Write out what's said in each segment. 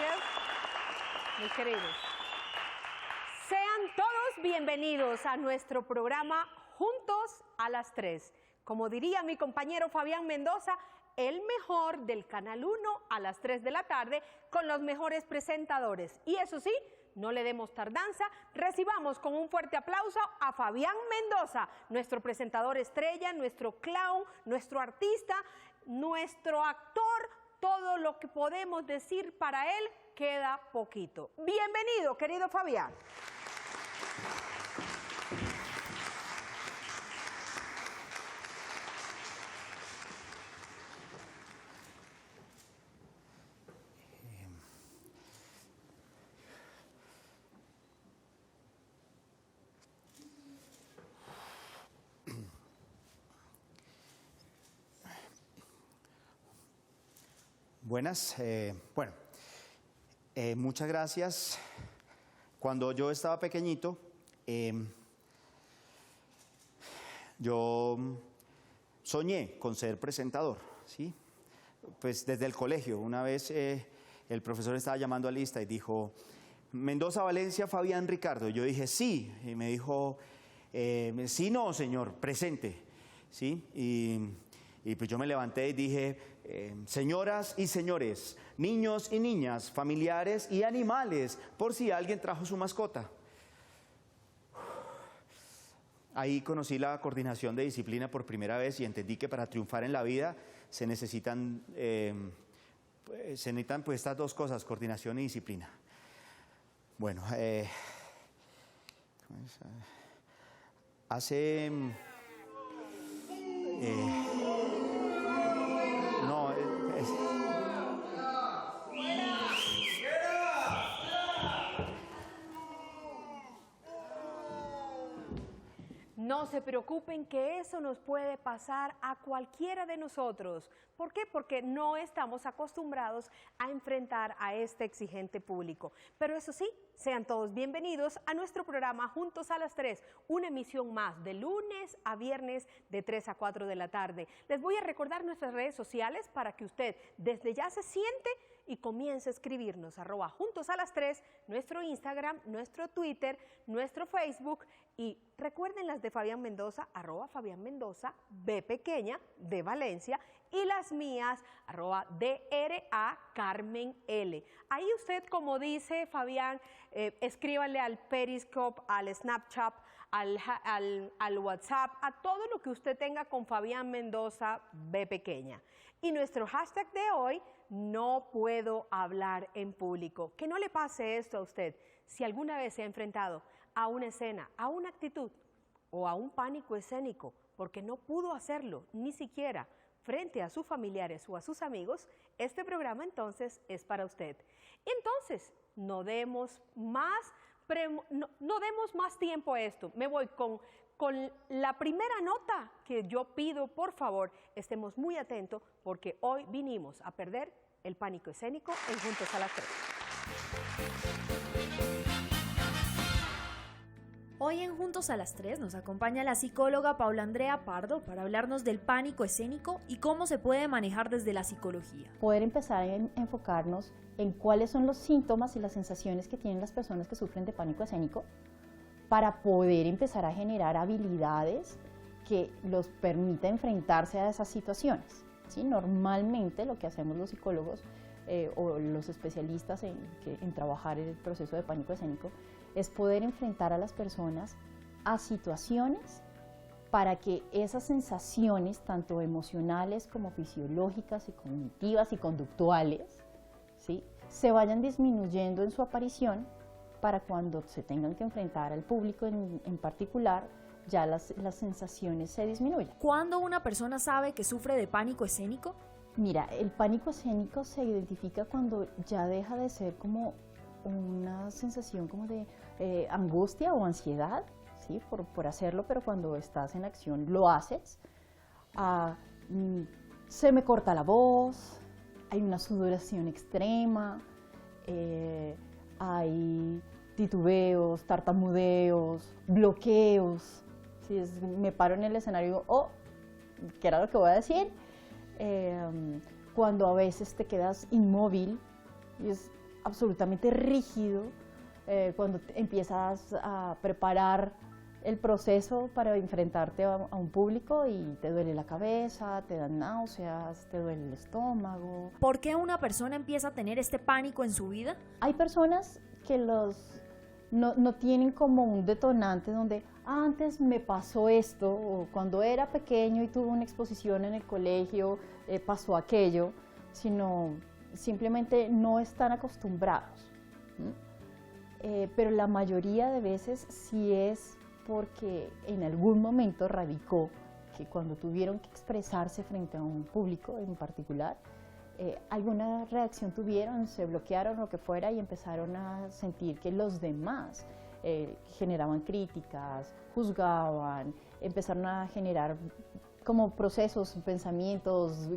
gracias, mis queridos. Sean todos bienvenidos a nuestro programa Juntos a las 3. Como diría mi compañero Fabián Mendoza, el mejor del Canal 1 a las 3 de la tarde con los mejores presentadores. Y eso sí, no le demos tardanza, recibamos con un fuerte aplauso a Fabián Mendoza, nuestro presentador estrella, nuestro clown, nuestro artista, nuestro actor, todo lo que podemos decir para él queda poquito. Bienvenido, querido Fabián. Buenas, muchas gracias. Cuando yo estaba pequeñito, yo soñé con ser presentador, ¿sí? Pues desde el colegio, una vez el profesor estaba llamando a lista y dijo, Mendoza, Valencia, Fabián, Ricardo. Yo dije, sí, y me dijo, sí, no, señor, presente, ¿sí? Y pues yo me levanté y dije, señoras y señores, niños y niñas, familiares y animales, por si alguien trajo su mascota. Ahí conocí la coordinación de disciplina por primera vez y entendí que para triunfar en la vida se necesitan pues estas dos cosas, coordinación y disciplina. Bueno, hace... No se preocupen que eso nos puede pasar a cualquiera de nosotros. ¿Por qué? Porque no estamos acostumbrados a enfrentar a este exigente público. Pero eso sí, sean todos bienvenidos a nuestro programa Juntos a las 3, una emisión más de lunes a viernes de 3 a 4 de la tarde. Les voy a recordar nuestras redes sociales para que usted desde ya se siente y comience a escribirnos, @Juntos a las 3, nuestro Instagram, nuestro Twitter, nuestro Facebook y recuerden las de Fabián Mendoza, @Fabián Mendoza, B pequeña, de Valencia y las mías, @DRA Carmen L. Ahí usted, como dice Fabián, escríbale al Periscope, al Snapchat, al WhatsApp, a todo lo que usted tenga con Fabián Mendoza, B pequeña. Y nuestro hashtag de hoy, no puedo hablar en público. Que no le pase esto a usted. Si alguna vez se ha enfrentado a una escena, a una actitud o a un pánico escénico, porque no pudo hacerlo ni siquiera frente a sus familiares o a sus amigos, este programa entonces es para usted. Entonces, no demos más tiempo a esto. Me voy con la primera nota que yo pido, por favor, estemos muy atentos porque hoy vinimos a perder el pánico escénico en Juntos a las 3. Hoy en Juntos a las 3 nos acompaña la psicóloga Paula Andrea Pardo para hablarnos del pánico escénico y cómo se puede manejar desde la psicología. Poder empezar a enfocarnos en cuáles son los síntomas y las sensaciones que tienen las personas que sufren de pánico escénico para poder empezar a generar habilidades que los permita enfrentarse a esas situaciones, ¿sí? Normalmente lo que hacemos los psicólogos o los especialistas en trabajar en el proceso de pánico escénico es poder enfrentar a las personas a situaciones para que esas sensaciones, tanto emocionales como fisiológicas y cognitivas y conductuales, ¿sí?, se vayan disminuyendo en su aparición para cuando se tengan que enfrentar al público en particular, ya las sensaciones se disminuyan. ¿Cuándo una persona sabe que sufre de pánico escénico? Mira, el pánico escénico se identifica cuando ya deja de ser como una sensación como de angustia o ansiedad, ¿sí?, por hacerlo, pero cuando estás en acción lo haces. Se me corta la voz, hay una sudoración extrema, hay titubeos, tartamudeos, bloqueos. ¿Sí? Me paro en el escenario y digo, oh, ¿qué era lo que voy a decir? Cuando a veces te quedas inmóvil, y absolutamente rígido cuando empiezas a preparar el proceso para enfrentarte a un público y te duele la cabeza, te dan náuseas, te duele el estómago. ¿Por qué una persona empieza a tener este pánico en su vida? Hay personas que no tienen como un detonante donde antes me pasó esto, o cuando era pequeño y tuve una exposición en el colegio, pasó aquello, sino simplemente no están acostumbrados. Pero la mayoría de veces sí es porque en algún momento radicó que cuando tuvieron que expresarse frente a un público en particular, alguna reacción tuvieron, se bloquearon, lo que fuera, y empezaron a sentir que los demás generaban críticas, juzgaban, empezaron a generar como procesos, pensamientos,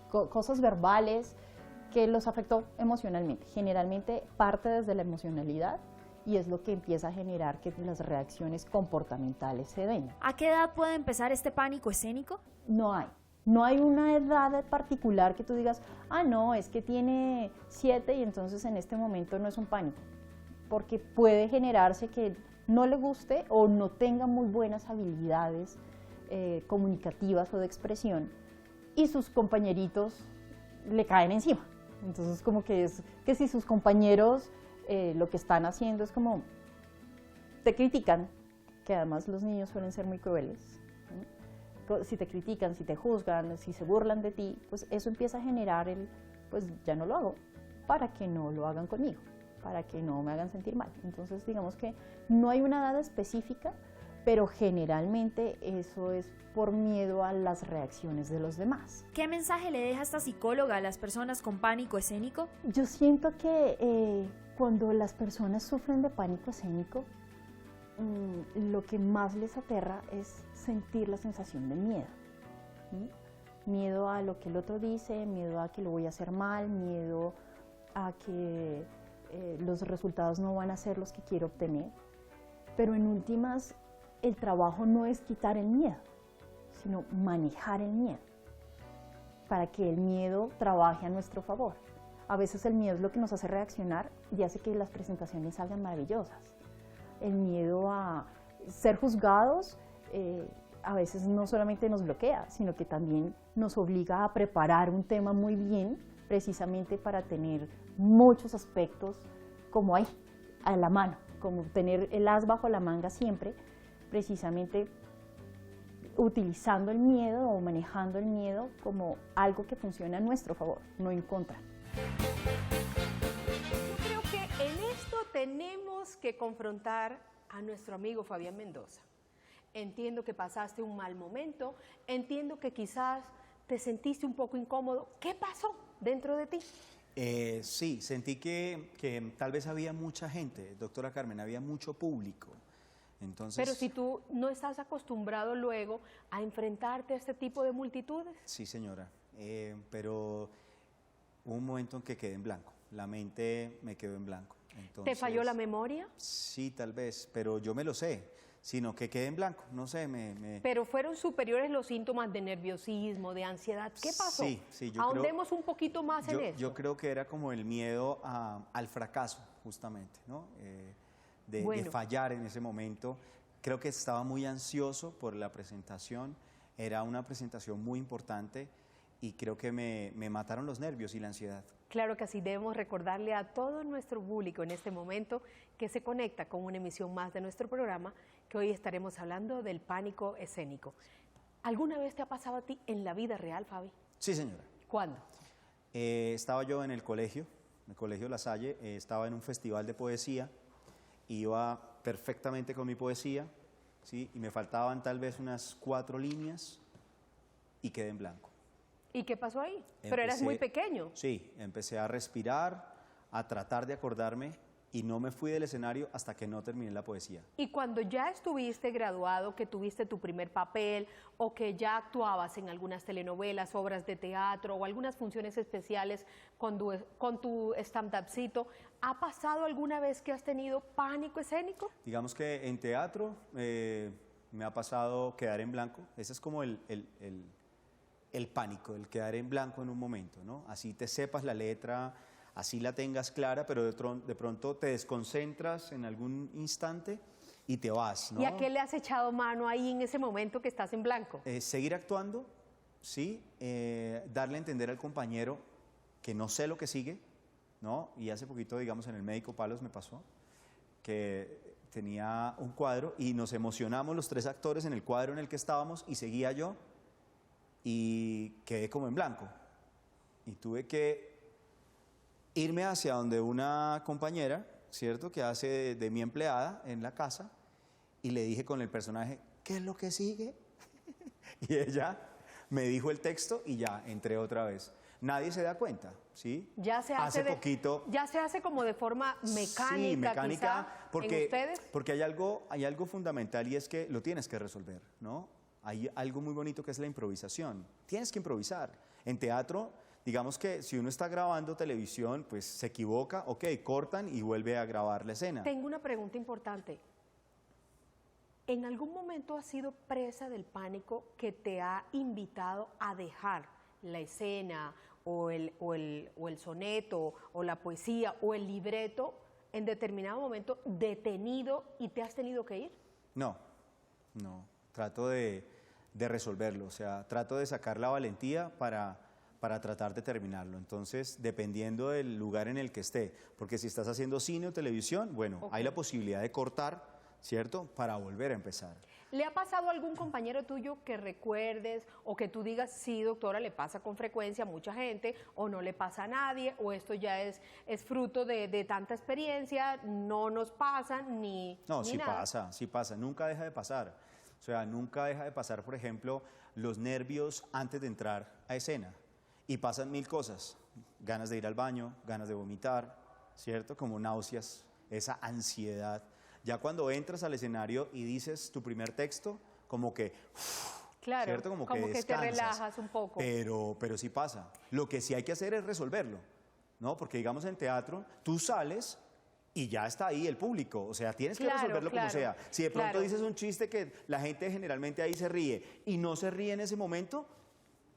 cosas verbales que los afectó emocionalmente. Generalmente parte desde la emocionalidad y es lo que empieza a generar que las reacciones comportamentales se den. ¿A qué edad puede empezar este pánico escénico? No hay una edad particular que tú digas, ah, no, es que tiene 7 y entonces en este momento no es un pánico, porque puede generarse que no le guste o no tenga muy buenas habilidades comunicativas o de expresión y sus compañeritos le caen encima. Entonces como que es que si sus compañeros lo que están haciendo es como te critican, que además los niños suelen ser muy crueles, ¿no? Si te critican, si te juzgan, si se burlan de ti, pues eso empieza a generar pues ya no lo hago, para que no lo hagan conmigo, para que no me hagan sentir mal. Entonces digamos que no hay una edad específica, pero generalmente eso es por miedo a las reacciones de los demás. ¿Qué mensaje le deja esta psicóloga a las personas con pánico escénico? Yo siento que cuando las personas sufren de pánico escénico, lo que más les aterra es sentir la sensación de miedo. Miedo a lo que el otro dice, miedo a que lo voy a hacer mal, miedo a que los resultados no van a ser los que quiero obtener. Pero en últimas, el trabajo no es quitar el miedo, sino manejar el miedo, para que el miedo trabaje a nuestro favor. A veces el miedo es lo que nos hace reaccionar y hace que las presentaciones salgan maravillosas. El miedo a ser juzgados a veces no solamente nos bloquea, sino que también nos obliga a preparar un tema muy bien, precisamente para tener muchos aspectos como ahí, a la mano, como tener el as bajo la manga siempre, precisamente utilizando el miedo o manejando el miedo como algo que funciona a nuestro favor, no en contra. Yo creo que en esto tenemos que confrontar a nuestro amigo Fabián Mendoza. Entiendo que pasaste un mal momento, entiendo que quizás te sentiste un poco incómodo. ¿Qué pasó dentro de ti? Sí, sentí que tal vez había mucha gente, doctora Carmen, había mucho público. Entonces, Pero si tú no estás acostumbrado luego a enfrentarte a este tipo de multitudes. sí, señora, pero hubo un momento en que quedé en blanco, la mente me quedó en blanco. Entonces, ¿Te falló la memoria? Sí, tal vez, pero yo me lo sé, sino que quedé en blanco, no sé, Pero fueron superiores los síntomas de nerviosismo, de ansiedad. ¿Qué pasó? Sí, yo Ahondemos un poquito más en eso. Yo creo que era como el miedo al fracaso, justamente, ¿no? De fallar en ese momento. Creo que estaba muy ansioso por la presentación, era una presentación muy importante y creo que me mataron los nervios y la ansiedad. Claro que así debemos recordarle a todo nuestro público en este momento que se conecta con una emisión más de nuestro programa, que hoy estaremos hablando del pánico escénico. ¿Alguna vez te ha pasado a ti en la vida real, Fabi? Sí, señora. ¿Cuándo? Estaba yo en el colegio La Salle, estaba en un festival de poesía, iba perfectamente con mi poesía, ¿sí? Y me faltaban tal vez unas 4 líneas y quedé en blanco. ¿Y qué pasó ahí? Pero eras muy pequeño. Sí, empecé a respirar, a tratar de acordarme y no me fui del escenario hasta que no terminé la poesía. Y cuando ya estuviste graduado, que tuviste tu primer papel o que ya actuabas en algunas telenovelas, obras de teatro o algunas funciones especiales con tu stand-upcito, ¿ha pasado alguna vez que has tenido pánico escénico? Digamos que en teatro me ha pasado quedar en blanco. Ese es como el pánico, el quedar en blanco en un momento, ¿no? Así te sepas la letra, así la tengas clara, pero de pronto te desconcentras en algún instante y te vas, ¿no? ¿Y a qué le has echado mano ahí en ese momento que estás en blanco? Seguir actuando, sí, darle a entender al compañero que no sé lo que sigue, ¿no? Y hace poquito, digamos, en el Médico Palos me pasó que tenía un cuadro y nos emocionamos los 3 actores en el cuadro en el que estábamos y seguía yo y quedé como en blanco. Y tuve que irme hacia donde una compañera, ¿cierto?, que hace de mi empleada en la casa, y le dije con el personaje, ¿qué es lo que sigue? Y ella me dijo el texto y ya entré otra vez. Nadie se da cuenta, ¿sí? Ya se hace poquito. Ya se hace como de forma mecánica, Sí, mecánica, quizá, en ustedes. porque hay algo fundamental y es que lo tienes que resolver, ¿no? Hay algo muy bonito que es la improvisación. Tienes que improvisar. En teatro, digamos que si uno está grabando televisión, pues se equivoca, ok, cortan y vuelve a grabar la escena. Tengo una pregunta importante. ¿En algún momento has sido presa del pánico que te ha invitado a dejar la escena o el soneto o la poesía o el libreto en determinado momento detenido y te has tenido que ir? No, trato de resolverlo, o sea, trato de sacar la valentía para tratar de terminarlo. Entonces, dependiendo del lugar en el que esté, porque si estás haciendo cine o televisión, bueno, hay la posibilidad de cortar, ¿cierto?, para volver a empezar. ¿Le ha pasado a algún compañero tuyo que recuerdes o que tú digas, sí, doctora, le pasa con frecuencia a mucha gente, o no le pasa a nadie, o esto ya es fruto de tanta experiencia, no nos pasa ni No, ni sí nada? sí pasa, nunca deja de pasar. O sea, nunca deja de pasar, por ejemplo, los nervios antes de entrar a escena. Y pasan 1000 cosas, ganas de ir al baño, ganas de vomitar, ¿cierto? Como náuseas, esa ansiedad. Ya cuando entras al escenario y dices tu primer texto, como que, Claro, ¿cierto? Como que te descansas. relajas un poco. Pero sí pasa. Lo que sí hay que hacer es resolverlo, ¿no? Porque digamos en teatro, tú sales y ya está ahí el público, o sea, tienes que Claro, resolverlo como claro, sea. Si de pronto claro. dices un chiste que la gente generalmente ahí se ríe y no se ríe en ese momento,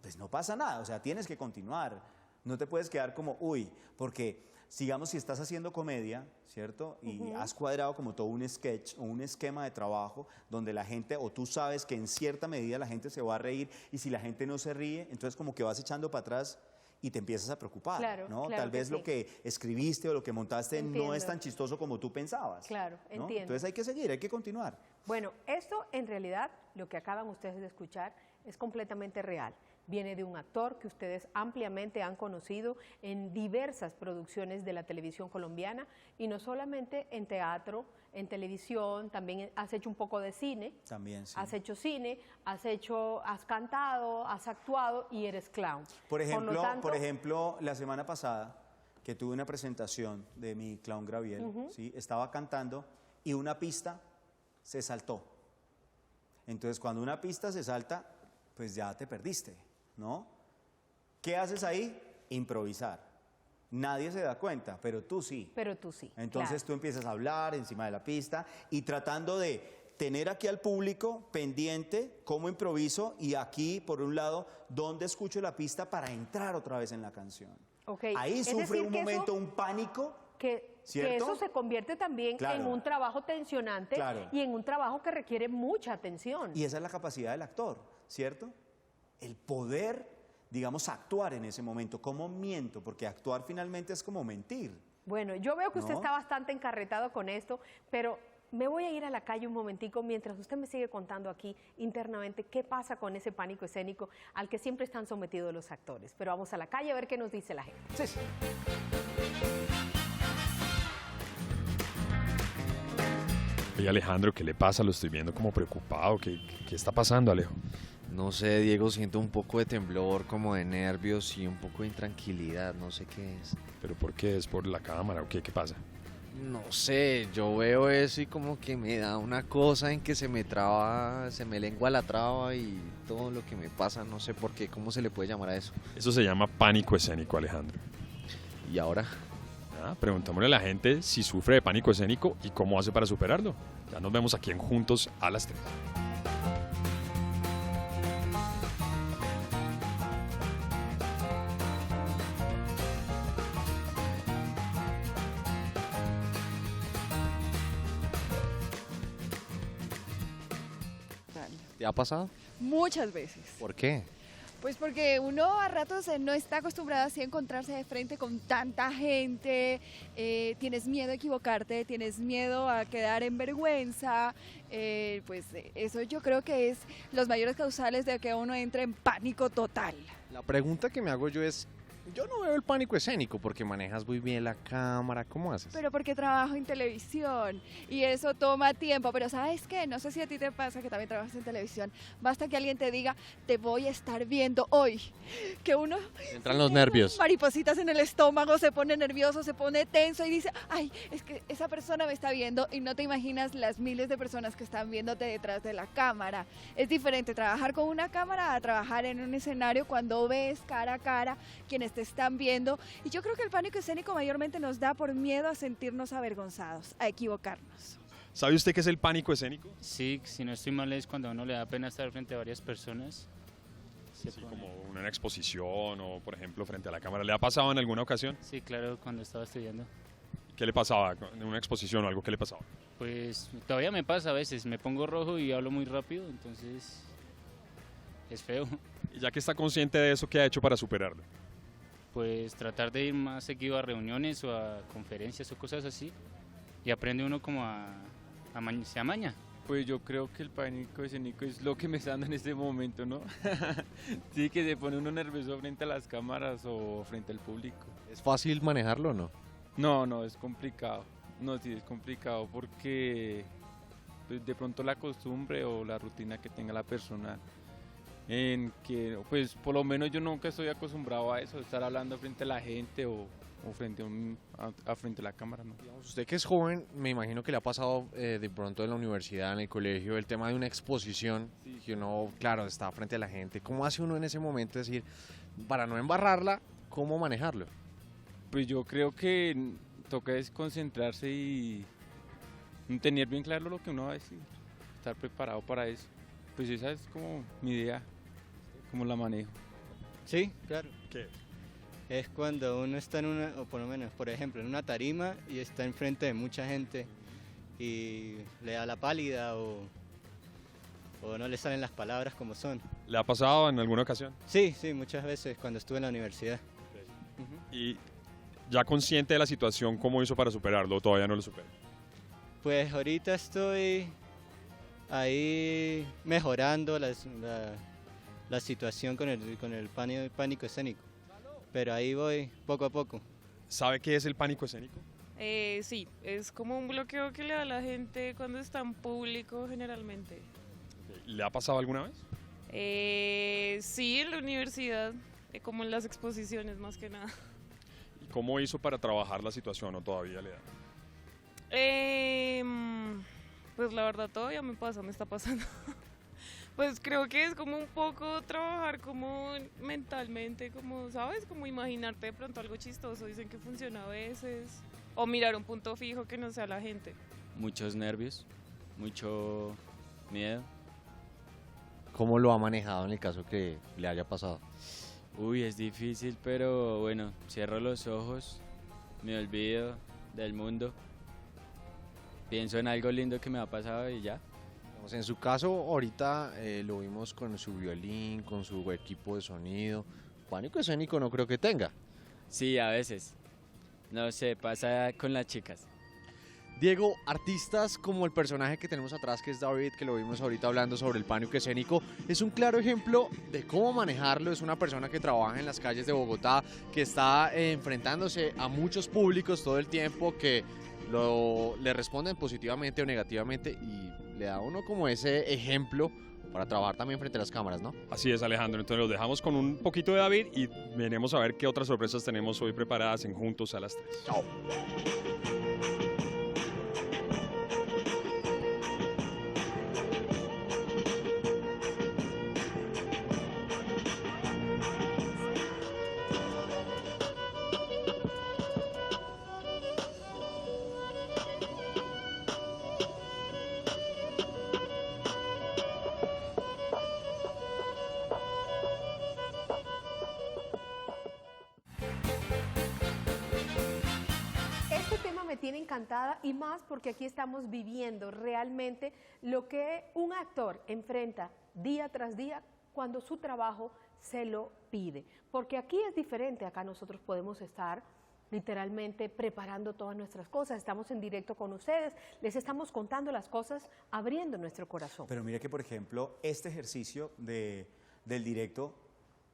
pues no pasa nada, o sea, tienes que continuar. No te puedes quedar como, uy, porque digamos si estás haciendo comedia, ¿cierto? Y has cuadrado como todo un sketch o un esquema de trabajo donde la gente, o tú sabes que en cierta medida la gente se va a reír y si la gente no se ríe, entonces como que vas echando para atrás y te empiezas a preocupar, Claro, ¿no? claro Tal que vez sí. lo que escribiste o lo que montaste no Entiendo. es tan chistoso como tú pensabas. Claro, ¿no? entiendo. Entonces hay que seguir, hay que continuar. Bueno, esto en realidad, lo que acaban ustedes de escuchar, es completamente real. Viene de un actor que ustedes ampliamente han conocido en diversas producciones de la televisión colombiana, y no solamente en teatro, en televisión, también has hecho un poco de cine. También, sí. Has hecho cine, has cantado, has actuado y eres clown. Por lo tanto, ejemplo, la semana pasada que tuve una presentación de mi clown Graviel, ¿sí? Estaba cantando y una pista se saltó. Entonces, cuando una pista se salta, pues ya te perdiste, ¿no? ¿Qué haces ahí? Improvisar. Nadie se da cuenta, pero tú sí. Pero tú sí. Entonces claro. tú empiezas a hablar encima de la pista y tratando de tener aquí al público pendiente cómo improviso y aquí, por un lado, dónde escucho la pista para entrar otra vez en la canción. Okay. Ahí Es sufre decir, un que momento, eso- un pánico. Que ¿Cierto? eso se convierte también Claro. en un trabajo tensionante Claro. y en un trabajo que requiere mucha atención. Y esa es la capacidad del actor, ¿cierto? El poder, digamos, actuar en ese momento. ¿Cómo miento? Porque actuar finalmente es como mentir. Bueno, yo veo que usted ¿No? está bastante encarretado con esto, pero me voy a ir a la calle un momentico mientras usted me sigue contando aquí internamente qué pasa con ese pánico escénico al que siempre están sometidos los actores. Pero vamos a la calle a ver qué nos dice la gente. Sí, sí. Oye, Alejandro, ¿qué le pasa? Lo estoy viendo como preocupado. ¿Qué está pasando, Alejo? No sé, Diego, siento un poco de temblor, como de nervios y un poco de intranquilidad, no sé qué es. ¿Pero por qué? ¿Es por la cámara o qué? ¿Qué pasa? No sé, yo veo eso y como que me da una cosa en que se me traba, se me lengua la traba y todo lo que me pasa, no sé por qué, ¿cómo se le puede llamar a eso? Eso se llama pánico escénico, Alejandro. Y ahora, Preguntámosle a la gente si sufre de pánico escénico y cómo hace para superarlo. Ya nos vemos aquí en Juntos a las 3. ¿Te ha pasado? Muchas veces. ¿Por qué? Pues porque uno a ratos no está acostumbrado así a encontrarse de frente con tanta gente, tienes miedo a equivocarte, tienes miedo a quedar en vergüenza, eso yo creo que es los mayores causales de que uno entre en pánico total. La pregunta que me hago yo es, yo no veo el pánico escénico porque manejas muy bien la cámara, ¿cómo haces? Pero porque trabajo en televisión y eso toma tiempo, pero ¿sabes qué? No sé si a ti te pasa que también trabajas en televisión, basta que alguien te diga, te voy a estar viendo hoy, que uno... Entran los nervios. Maripositas en el estómago, se pone nervioso, se pone tenso y dice, ay, es que esa persona me está viendo y no te imaginas las miles de personas que están viéndote detrás de la cámara. Es diferente trabajar con una cámara a trabajar en un escenario cuando ves cara a cara quienes te están viendo. Y yo creo que el pánico escénico mayormente nos da por miedo a sentirnos avergonzados, a equivocarnos. ¿Sabe usted qué es el pánico escénico? Sí, si no estoy mal es cuando a uno le da pena estar frente a varias personas. Sí, como una exposición o, por ejemplo, frente a la cámara. ¿Le ha pasado en alguna ocasión? Sí, claro, cuando estaba estudiando. ¿Qué le pasaba en una exposición o algo? ¿Qué le pasaba? Pues todavía me pasa a veces, me pongo rojo y hablo muy rápido, entonces es feo. Y ya que está consciente de eso, ¿qué ha hecho para superarlo? Pues tratar de ir más seguido a reuniones o a conferencias o cosas así y aprende uno como se amaña. Pues yo creo que el pánico escénico es lo que me está dando en este momento, ¿no? Sí, que se pone uno nervioso frente a las cámaras o frente al público. ¿Es fácil manejarlo o no? No, es complicado. No, sí, es complicado porque pues, de pronto la costumbre o la rutina que tenga la persona en que, pues por lo menos yo nunca estoy acostumbrado a eso, estar hablando frente a la gente o frente frente a la cámara, ¿no? Digamos, usted que es joven, me imagino que le ha pasado de pronto en la universidad, en el colegio, el tema de una exposición, que uno, claro, está frente a la gente. ¿Cómo hace uno en ese momento? Es decir, para no embarrarla, ¿cómo manejarlo? Pues yo creo que toca es concentrarse y tener bien claro lo que uno va a decir, estar preparado para eso. Pues esa es como mi idea, cómo la manejo. Sí, claro. ¿Qué? Es cuando uno está en una, o por lo menos, por ejemplo, en una tarima y está enfrente de mucha gente y le da la pálida o no le salen las palabras como son. ¿Le ha pasado en alguna ocasión? Sí, muchas veces cuando estuve en la universidad. Y ya consciente de la situación, ¿cómo hizo para superarlo? ¿O todavía no lo supera? Pues ahorita estoy ahí mejorando la situación con el pánico escénico, pero ahí voy poco a poco. ¿Sabe qué es el pánico escénico? Sí, es como un bloqueo que le da a la gente cuando está en público generalmente. ¿Le ha pasado alguna vez? Sí, en la universidad, como en las exposiciones más que nada. ¿Y cómo hizo para trabajar la situación o todavía le da? Pues la verdad todavía me está pasando. Pues creo que es como un poco trabajar como mentalmente, como, ¿sabes? Como imaginarte de pronto algo chistoso, dicen que funciona a veces. O mirar un punto fijo que no sea la gente. Muchos nervios, mucho miedo. ¿Cómo lo ha manejado en el caso que le haya pasado? Uy, es difícil, pero bueno, cierro los ojos, me olvido del mundo, pienso en algo lindo que me ha pasado y ya. En su caso, ahorita lo vimos con su violín, con su equipo de sonido. Pánico escénico no creo que tenga. Sí, a veces. No sé, pasa con las chicas. Diego, artistas como el personaje que tenemos atrás, que es David, que lo vimos ahorita hablando sobre el pánico escénico, es un claro ejemplo de cómo manejarlo. Es una persona que trabaja en las calles de Bogotá, que está enfrentándose a muchos públicos todo el tiempo, que le responden positivamente o negativamente, y le da a uno como ese ejemplo para trabajar también frente a las cámaras, ¿no? Así es, Alejandro. Entonces los dejamos con un poquito de David y veremos a ver qué otras sorpresas tenemos hoy preparadas en Juntos a las 3. Chao. encantada y más porque aquí estamos viviendo realmente lo que un actor enfrenta día tras día cuando su trabajo se lo pide. Porque aquí es diferente, acá nosotros podemos estar literalmente preparando todas nuestras cosas, estamos en directo con ustedes, les estamos contando las cosas, abriendo nuestro corazón. Pero mire que, por ejemplo, este ejercicio del directo,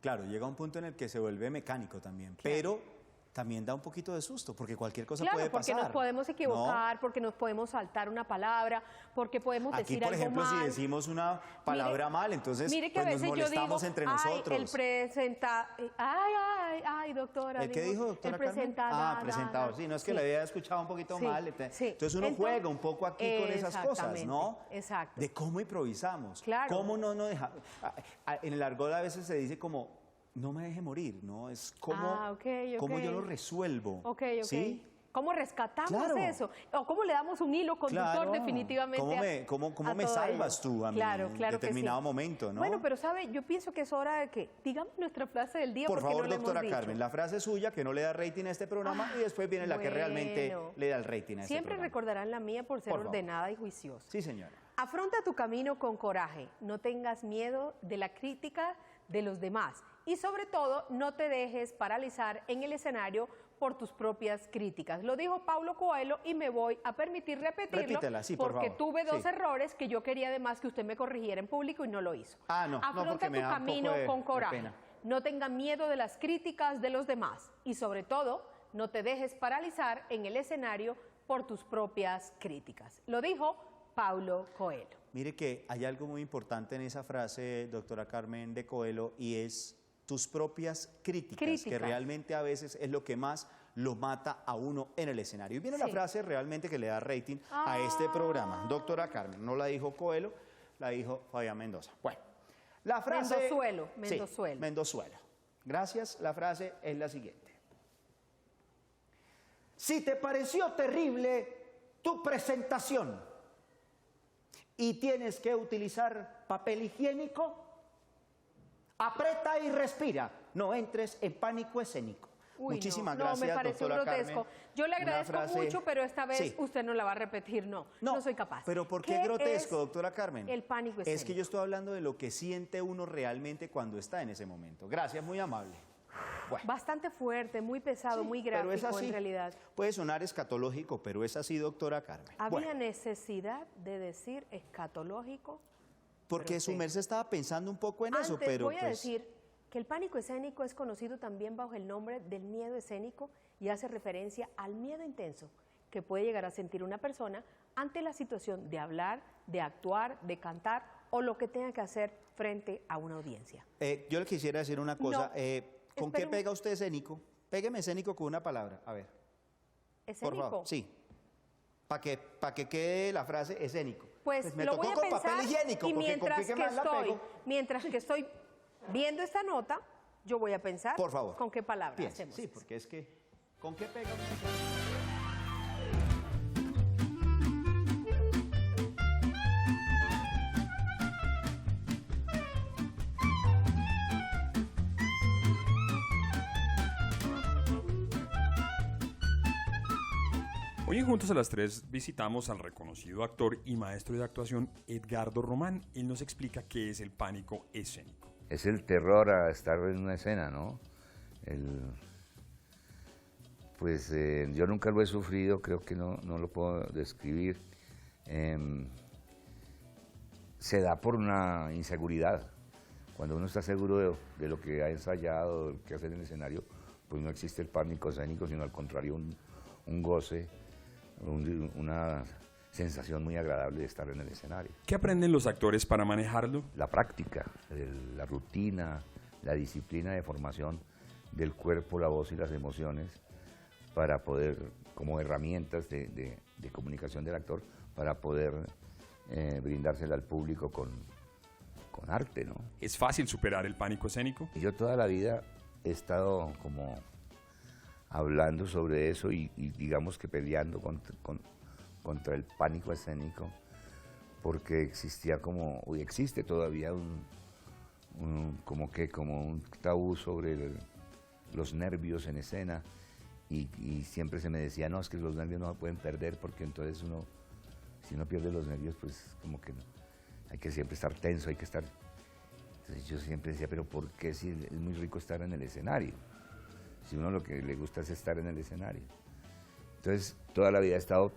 claro, llega a un punto en el que se vuelve mecánico también, claro, pero también da un poquito de susto, porque cualquier cosa puede pasar. Porque nos podemos equivocar, ¿no? Porque nos podemos saltar una palabra, porque podemos decir algo mal. Aquí, por ejemplo, si decimos una palabra mal, entonces mire que pues, a veces nos molestamos entre nosotros. El doctora. ¿El qué dijo, doctora el Carmen? presentador. Presentador. Sí, no es que le había escuchado un poquito mal. Sí. Entonces uno juega un poco aquí con esas cosas, ¿no? Exacto. De cómo improvisamos. Claro. Cómo no nos deja. En el argot a veces se dice como, no me deje morir, ¿no? Es como, cómo yo lo resuelvo. ¿Sí? ¿Cómo rescatamos eso? O cómo le damos un hilo conductor definitivamente ¿Cómo me salvas tú a mí en determinado momento, ¿no? Bueno, pero ¿sabe? Yo pienso que es hora de que digamos nuestra frase del día. Por porque favor, no doctora la Carmen, la frase suya que no le da rating a este programa y después viene la que realmente le da el rating a este Siempre programa. recordarán la mía por ser ordenada y juiciosa. Sí, señora. Afronta tu camino con coraje, no tengas miedo de la crítica de los demás y sobre todo no te dejes paralizar en el escenario por tus propias críticas. Lo dijo Paulo Coelho y me voy a permitir repetirlo. Repítela, sí, por porque favor. tuve dos errores que yo quería además que usted me corrigiera en público y no lo hizo. Afronta tu camino con coraje, no tenga miedo de las críticas de los demás y sobre todo no te dejes paralizar en el escenario por tus propias críticas. Lo dijo Paulo Coelho. Mire que hay algo muy importante en esa frase, doctora Carmen, de Coelho, y es tus propias críticas, que realmente a veces es lo que más lo mata a uno en el escenario. Y viene la frase realmente que le da rating a este programa. Doctora Carmen, no la dijo Coelho, la dijo Fabián Mendoza. Bueno, la frase... Mendozuelo. Sí, Mendozuelo. Gracias, la frase es la siguiente. Si te pareció terrible tu presentación y tienes que utilizar papel higiénico, aprieta y respira, no entres en pánico escénico. Muchísimas gracias, me pareció doctora grotesco. Carmen. Yo le agradezco mucho, pero esta vez usted no la va a repetir, no soy capaz. ¿Pero por qué grotesco, doctora Carmen? El pánico escénico. Es que yo estoy hablando de lo que siente uno realmente cuando está en ese momento. Gracias, muy amable. Bueno. Bastante fuerte, muy pesado, muy gráfico, pero es así. En realidad. Puede sonar escatológico, pero es así, doctora Carmen. ¿Había necesidad de decir escatológico? Porque su merced estaba pensando un poco en eso, pero voy a decir que el pánico escénico es conocido también bajo el nombre del miedo escénico y hace referencia al miedo intenso que puede llegar a sentir una persona ante la situación de hablar, de actuar, de cantar o lo que tenga que hacer frente a una audiencia. Yo le quisiera decir una cosa. ¿Con qué pega usted escénico? Pégueme escénico con una palabra. A ver. ¿Escénico? Por favor. Sí. Para que quede la frase escénico. Pues me lo tocó voy a con pensar papel higiénico, y mientras que estoy viendo esta nota, yo voy a pensar por favor, con qué palabra hacemos. Sí, porque es que ¿con qué pega? Hoy en Juntos a las 3 visitamos al reconocido actor y maestro de actuación Edgardo Román. Él nos explica qué es el pánico escénico. Es el terror a estar en una escena, ¿no? Yo nunca lo he sufrido, creo que no lo puedo describir. Se da por una inseguridad. Cuando uno está seguro de lo que ha ensayado, de lo que hace en el escenario, pues no existe el pánico escénico, sino al contrario, un goce, una sensación muy agradable de estar en el escenario. ¿Qué aprenden los actores para manejarlo? La práctica, la rutina, la disciplina de formación del cuerpo, la voz y las emociones para poder, como herramientas de comunicación del actor, para poder brindársela al público con arte, ¿no? ¿Es fácil superar el pánico escénico? Yo toda la vida he estado como hablando sobre eso y digamos que peleando contra el pánico escénico, porque existía y existe todavía como un tabú sobre los nervios en escena y siempre se me decía, no, es que los nervios no se pueden perder porque entonces uno, si uno pierde los nervios, pues como que no, hay que siempre estar tenso, hay que estar... Entonces yo siempre decía, pero ¿por qué si es muy rico estar en el escenario? Si uno lo que le gusta es estar en el escenario. Entonces toda la vida he estado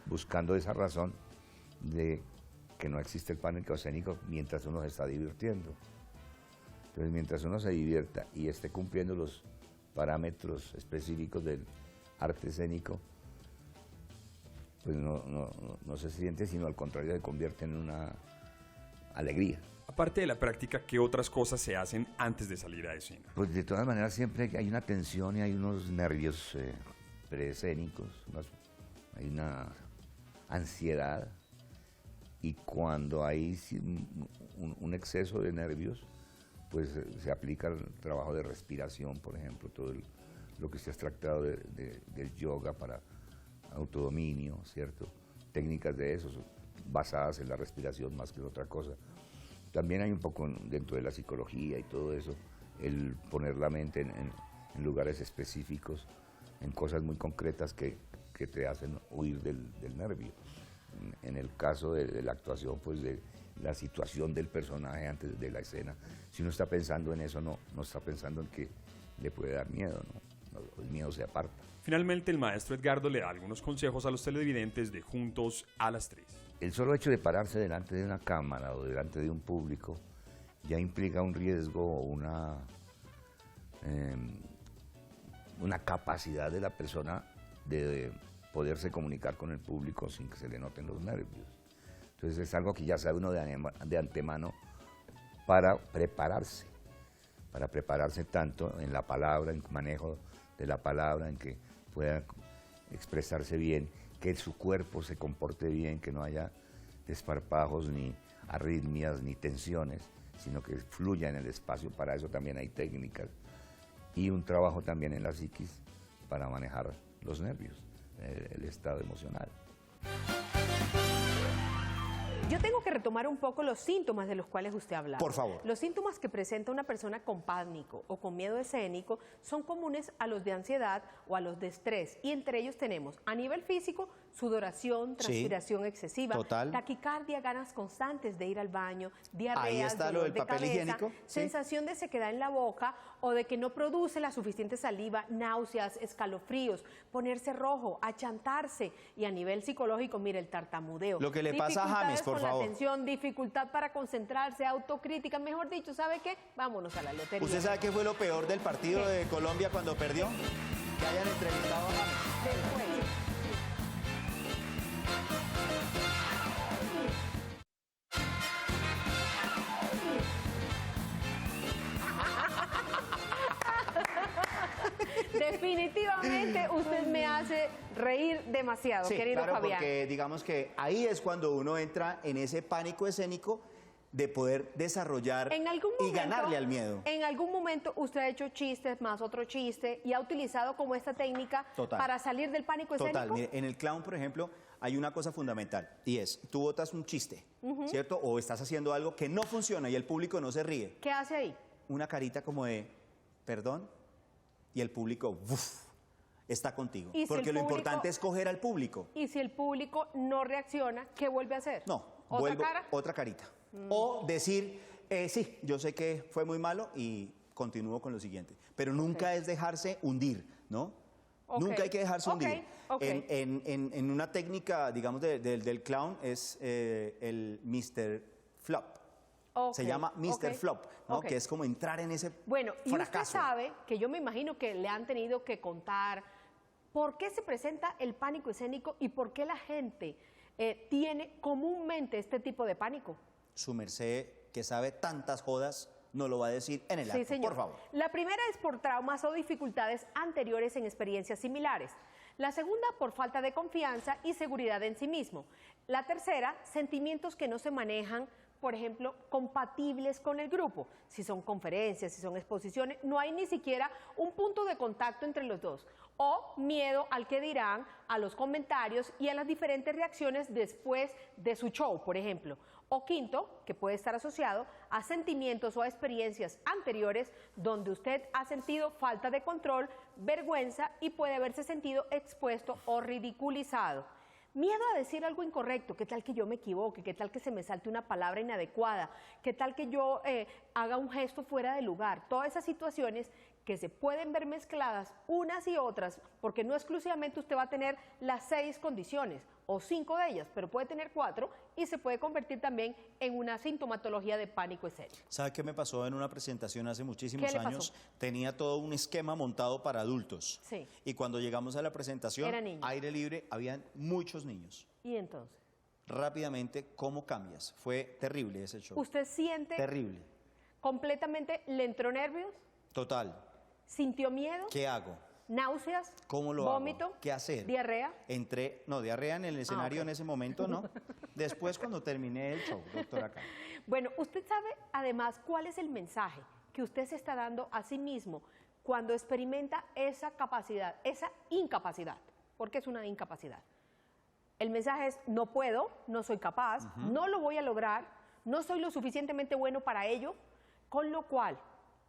buscando esa razón de que no existe el pánico escénico mientras uno se está divirtiendo. Entonces mientras uno se divierta y esté cumpliendo los parámetros específicos del arte escénico, pues no se siente, sino al contrario se convierte en una alegría. Aparte de la práctica, ¿qué otras cosas se hacen antes de salir a escena? Pues de todas maneras siempre hay una tensión y hay unos nervios preescénicos, hay una ansiedad, y cuando hay un exceso de nervios, pues se aplica el trabajo de respiración, por ejemplo, todo lo que se ha extractado del yoga para autodominio, ¿cierto? Técnicas de eso, basadas en la respiración más que otra cosa. También hay un poco dentro de la psicología y todo eso, el poner la mente en lugares específicos, en cosas muy concretas que te hacen huir del nervio. En el caso de la actuación, pues de la situación del personaje antes de la escena, si uno está pensando en eso, no está pensando en que le puede dar miedo, ¿no? El miedo se aparta. Finalmente, el maestro Edgardo le da algunos consejos a los televidentes de Juntos a las 3. El solo hecho de pararse delante de una cámara o delante de un público ya implica un riesgo o una capacidad de la persona de poderse comunicar con el público sin que se le noten los nervios. Entonces es algo que ya sabe uno de antemano para prepararse tanto en la palabra, en manejo de la palabra, en que pueda expresarse bien, que su cuerpo se comporte bien, que no haya desparpajos, ni arritmias, ni tensiones, sino que fluya en el espacio. Para eso también hay técnicas y un trabajo también en la psiquis para manejar los nervios, el estado emocional. Yo tengo que retomar un poco los síntomas de los cuales usted hablaba. Por favor. Los síntomas que presenta una persona con pánico o con miedo escénico son comunes a los de ansiedad o a los de estrés. Y entre ellos tenemos, a nivel físico, sudoración, transpiración excesiva, total. taquicardia, ganas constantes de ir al baño, diarrea, Ahí está lo del papel higiénico. sensación de sequedad en la boca o de que no produce la suficiente saliva, náuseas, escalofríos, ponerse rojo, achantarse. Y a nivel psicológico, mire, el tartamudeo. Lo que le pasa a James, por con favor. la atención, dificultad para concentrarse, autocrítica, mejor dicho, ¿sabe qué? Vámonos a la lotería. ¿Usted sabe qué fue lo peor del partido de Colombia cuando perdió? Que hayan entrevistado a James. Después. Definitivamente usted me hace reír demasiado, Sí, querido claro, Fabián. porque digamos que ahí es cuando uno entra en ese pánico escénico de poder desarrollar y ganarle al miedo. En algún momento usted ha hecho chistes más otro chiste y ha utilizado como esta técnica Total. para salir del pánico escénico. Total, mire, en el clown, por ejemplo, hay una cosa fundamental y es, tú botas un chiste, ¿cierto? O estás haciendo algo que no funciona y el público no se ríe. ¿Qué hace ahí? Una carita como de, perdón, y el público, ¡uf!, está contigo. ¿Y si Porque el lo público- importante es coger al público. Y si el público no reacciona, ¿qué vuelve a hacer? No, ¿Otra vuelvo, cara? otra carita. O decir, sí, yo sé que fue muy malo y continúo con lo siguiente. Pero nunca es dejarse hundir, ¿no? Ok. Nunca hay que dejarse Ok, hundir. ok. En una técnica, digamos, del clown es el Mr. Flop. Ok, Se llama Mr. ok, Flop, ¿no? ok. Que es como entrar en ese Bueno, y usted fracaso. sabe que yo me imagino que le han tenido que contar por qué se presenta el pánico escénico y por qué la gente tiene comúnmente este tipo de pánico. Su merced, que sabe tantas jodas, no lo va a decir en el Sí, acto, señor. por favor. La primera es por traumas o dificultades anteriores en experiencias similares. La segunda, por falta de confianza y seguridad en sí mismo. La tercera, sentimientos que no se manejan, por ejemplo, compatibles con el grupo. Si son conferencias, si son exposiciones, no hay ni siquiera un punto de contacto entre los dos. o miedo al que dirán, a los comentarios y a las diferentes reacciones después de su show, por ejemplo. O quinto, que puede estar asociado a sentimientos o a experiencias anteriores donde usted ha sentido falta de control, vergüenza y puede haberse sentido expuesto o ridiculizado. Miedo a decir algo incorrecto, ¿qué tal que yo me equivoque? ¿Qué tal que se me salte una palabra inadecuada? ¿Qué tal que yo haga un gesto fuera de lugar? Todas esas situaciones que se pueden ver mezcladas unas y otras, porque no exclusivamente usted va a tener las 6 condiciones o 5 de ellas, pero puede tener 4 y se puede convertir también en una sintomatología de pánico escénico. ¿Sabe qué me pasó en una presentación hace muchísimos ¿Qué le años? pasó? Tenía todo un esquema montado para adultos. Sí. Y cuando llegamos a la presentación, Era niño. aire libre, habían muchos niños. ¿Y entonces? Rápidamente, ¿cómo cambias? Fue terrible ese show. ¿Usted siente Terrible. completamente, le entró nervios? Total. ¿Sintió miedo? ¿Qué hago? ¿Náuseas? ¿Cómo lo ¿Vómito? hago? ¿Qué hacer? ¿Diarrea? Diarrea en el escenario ok. en ese momento, ¿no? Después cuando terminé el show, doctora Karen. Bueno, usted sabe además cuál es el mensaje que usted se está dando a sí mismo cuando experimenta esa capacidad, esa incapacidad, porque es una incapacidad. El mensaje es: no puedo, no soy capaz, no lo voy a lograr, no soy lo suficientemente bueno para ello, con lo cual,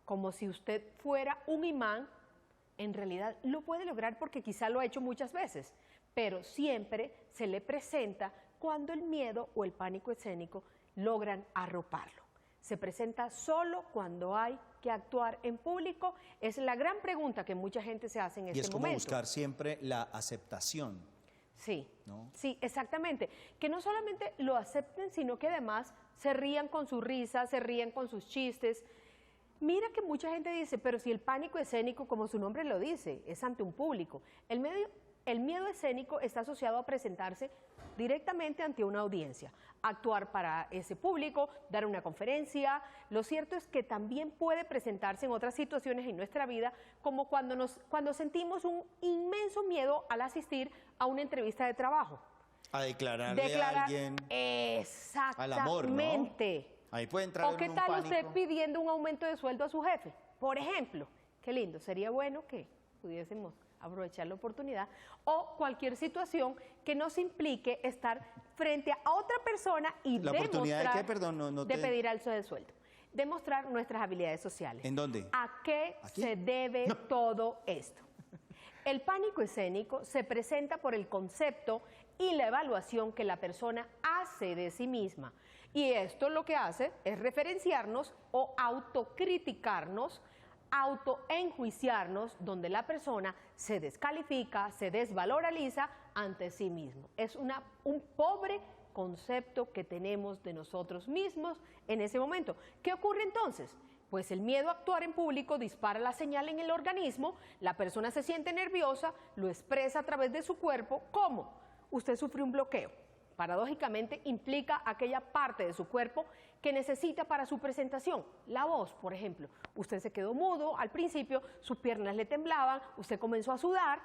como si usted fuera un imán, en realidad lo puede lograr porque quizá lo ha hecho muchas veces, pero siempre se le presenta cuando el miedo o el pánico escénico logran arroparlo. Se presenta solo cuando hay que actuar en público. Es la gran pregunta que mucha gente se hace en este Y es como momento. buscar siempre la aceptación. Sí, ¿no? sí, exactamente. Que no solamente lo acepten, sino que además se rían con sus risas, se rían con sus chistes. Mira que mucha gente dice, pero si el pánico escénico, como su nombre lo dice, es ante un público. El miedo escénico está asociado a presentarse directamente ante una audiencia, actuar para ese público, dar una conferencia. Lo cierto es que también puede presentarse en otras situaciones en nuestra vida, como cuando sentimos un inmenso miedo al asistir a una entrevista de trabajo. A declararle a alguien al amor, ¿no? Exactamente. Ahí puede entrar ¿O qué en un tal pánico. usted pidiendo un aumento de sueldo a su jefe? Por ejemplo, qué lindo, sería bueno que pudiésemos aprovechar la oportunidad, o cualquier situación que nos implique estar frente a otra persona y ¿La oportunidad de demostrar, qué? Perdón, de pedir alzo de sueldo, demostrar nuestras habilidades sociales. ¿En dónde? ¿A qué ¿Aquí? se debe todo esto? El pánico escénico se presenta por el concepto y la evaluación que la persona hace de sí misma. Y esto lo que hace es referenciarnos o autocriticarnos, autoenjuiciarnos, donde la persona se descalifica, se desvaloriza ante sí mismo. Es un pobre concepto que tenemos de nosotros mismos en ese momento. ¿Qué ocurre entonces? Pues el miedo a actuar en público dispara la señal en el organismo, la persona se siente nerviosa, lo expresa a través de su cuerpo. ¿Cómo? Usted sufre un bloqueo. Paradójicamente implica aquella parte de su cuerpo que necesita para su presentación. La voz, por ejemplo. Usted se quedó mudo al principio, sus piernas le temblaban, usted comenzó a sudar.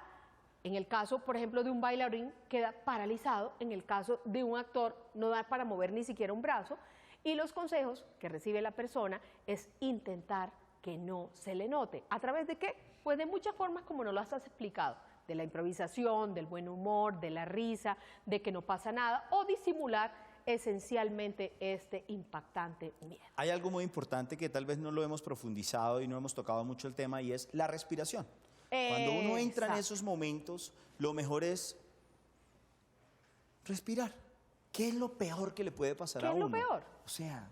En el caso, por ejemplo, de un bailarín, queda paralizado. En el caso de un actor, no da para mover ni siquiera un brazo. Y los consejos que recibe la persona es intentar que no se le note. ¿A través de qué? Pues de muchas formas, como nos lo has explicado. De la improvisación, del buen humor, de la risa, de que no pasa nada, o disimular esencialmente este impactante miedo. Hay algo muy importante que tal vez no lo hemos profundizado y no hemos tocado mucho el tema, y es la respiración. Cuando uno entra en esos momentos, lo mejor es respirar. ¿Qué es lo peor que le puede pasar a uno? ¿Qué es lo peor? O sea,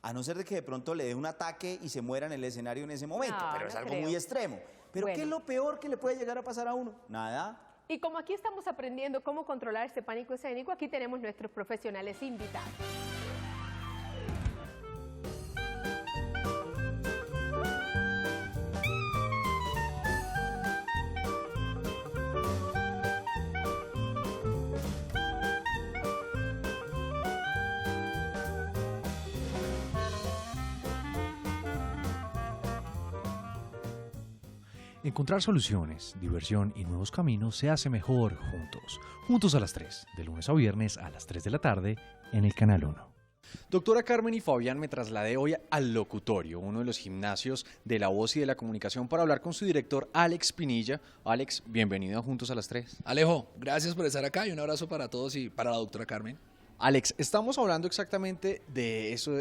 a no ser de que de pronto le dé un ataque y se muera en el escenario en ese momento, No, pero es no algo creo. muy extremo. Pero Bueno. ¿qué es lo peor que le puede llegar a pasar a uno? Nada. Y como aquí estamos aprendiendo cómo controlar este pánico escénico, aquí tenemos nuestros profesionales invitados. Encontrar soluciones, diversión y nuevos caminos se hace mejor juntos. Juntos a las 3, de lunes a viernes a las 3 de la tarde en el Canal 1. Doctora Carmen y Fabián, me trasladé hoy al Locutorio, uno de los gimnasios de la voz y de la comunicación, para hablar con su director Alex Pinilla. Alex, bienvenido a Juntos a las 3. Alejo, gracias por estar acá y un abrazo para todos y para la doctora Carmen. Alex, estamos hablando exactamente de eso,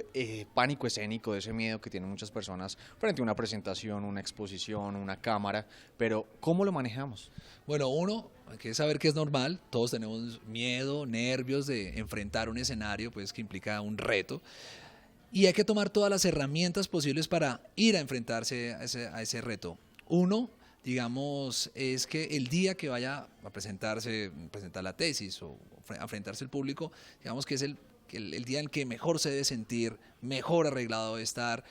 pánico escénico, de ese miedo que tienen muchas personas frente a una presentación, una exposición, una cámara, pero ¿cómo lo manejamos? Bueno, uno, hay que saber que es normal, todos tenemos miedo, nervios de enfrentar un escenario, pues que implica un reto, y hay que tomar todas las herramientas posibles para ir a enfrentarse a ese reto. Uno, digamos, es que el día que vaya a presentar la tesis o a enfrentarse al público, digamos que es el día en que mejor se debe sentir, mejor arreglado debe estar,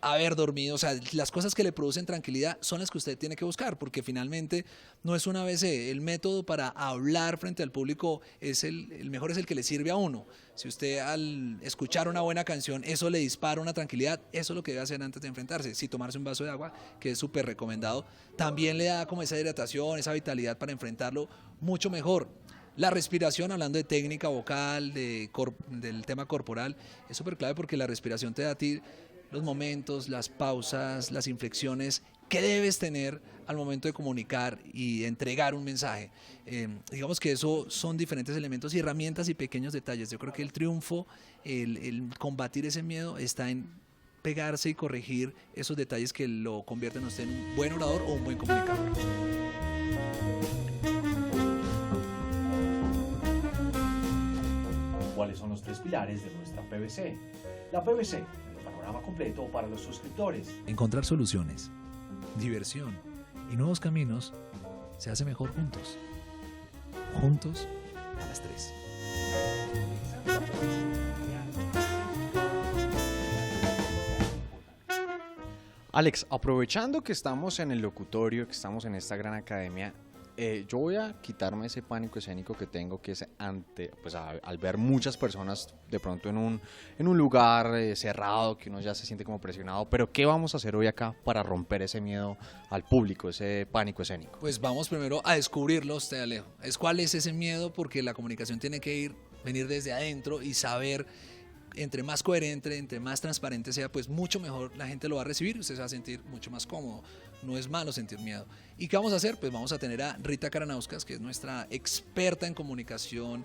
haber dormido, o sea, las cosas que le producen tranquilidad son las que usted tiene que buscar, porque finalmente no es una ABC, el método para hablar frente al público es el mejor, es el que le sirve a uno. Si usted al escuchar una buena canción, eso le dispara una tranquilidad, eso es lo que debe hacer antes de enfrentarse. Si tomarse un vaso de agua, que es súper recomendado, también le da como esa hidratación, esa vitalidad para enfrentarlo mucho mejor. La respiración, hablando de técnica vocal, del tema corporal, es súper clave porque la respiración te da a ti los momentos, las pausas, las inflexiones que debes tener al momento de comunicar y entregar un mensaje. Digamos que eso son diferentes elementos y herramientas y pequeños detalles. Yo creo que el triunfo, el combatir ese miedo está en pegarse y corregir esos detalles que lo convierten a usted en un buen orador o un buen comunicador. ¿Cuáles son los 3 pilares de nuestra PBC? La PBC, el panorama completo para los suscriptores. Encontrar soluciones, diversión y nuevos caminos se hace mejor juntos. Juntos a las 3. Alex, aprovechando que estamos en el locutorio, que estamos en esta gran academia, yo voy a quitarme ese pánico escénico que tengo, que es al ver muchas personas de pronto en un lugar cerrado, que uno ya se siente como presionado. Pero ¿qué vamos a hacer hoy acá para romper ese miedo al público, ese pánico escénico? Pues vamos primero a descubrirlo usted, Alejo. ¿Cuál es ese miedo? Porque la comunicación tiene que venir desde adentro y saber, entre más coherente, entre más transparente sea, pues mucho mejor la gente lo va a recibir, usted se va a sentir mucho más cómodo. No es malo sentir miedo. ¿Y qué vamos a hacer? Pues vamos a tener a Rita Karanauskas, que es nuestra experta en comunicación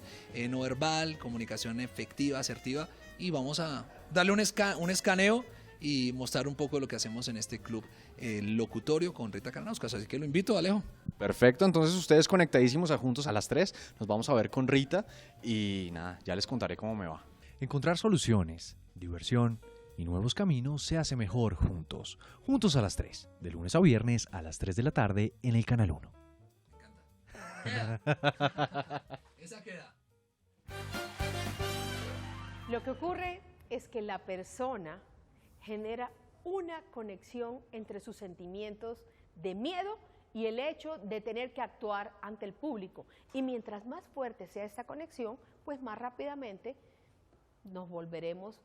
no verbal, comunicación efectiva, asertiva, y vamos a darle un escaneo y mostrar un poco de lo que hacemos en este club locutorio con Rita Karanauskas. Así que lo invito, Alejo. Perfecto, entonces ustedes conectadísimos a Juntos a las 3, nos vamos a ver con Rita y nada, ya les contaré cómo me va. Encontrar soluciones, diversión y nuevos caminos se hace mejor juntos. Juntos a las 3, de lunes a viernes a las 3 de la tarde en el Canal 1. Esa queda. Lo que ocurre es que la persona genera una conexión entre sus sentimientos de miedo y el hecho de tener que actuar ante el público. Y mientras más fuerte sea esta conexión, pues más rápidamente nos volveremos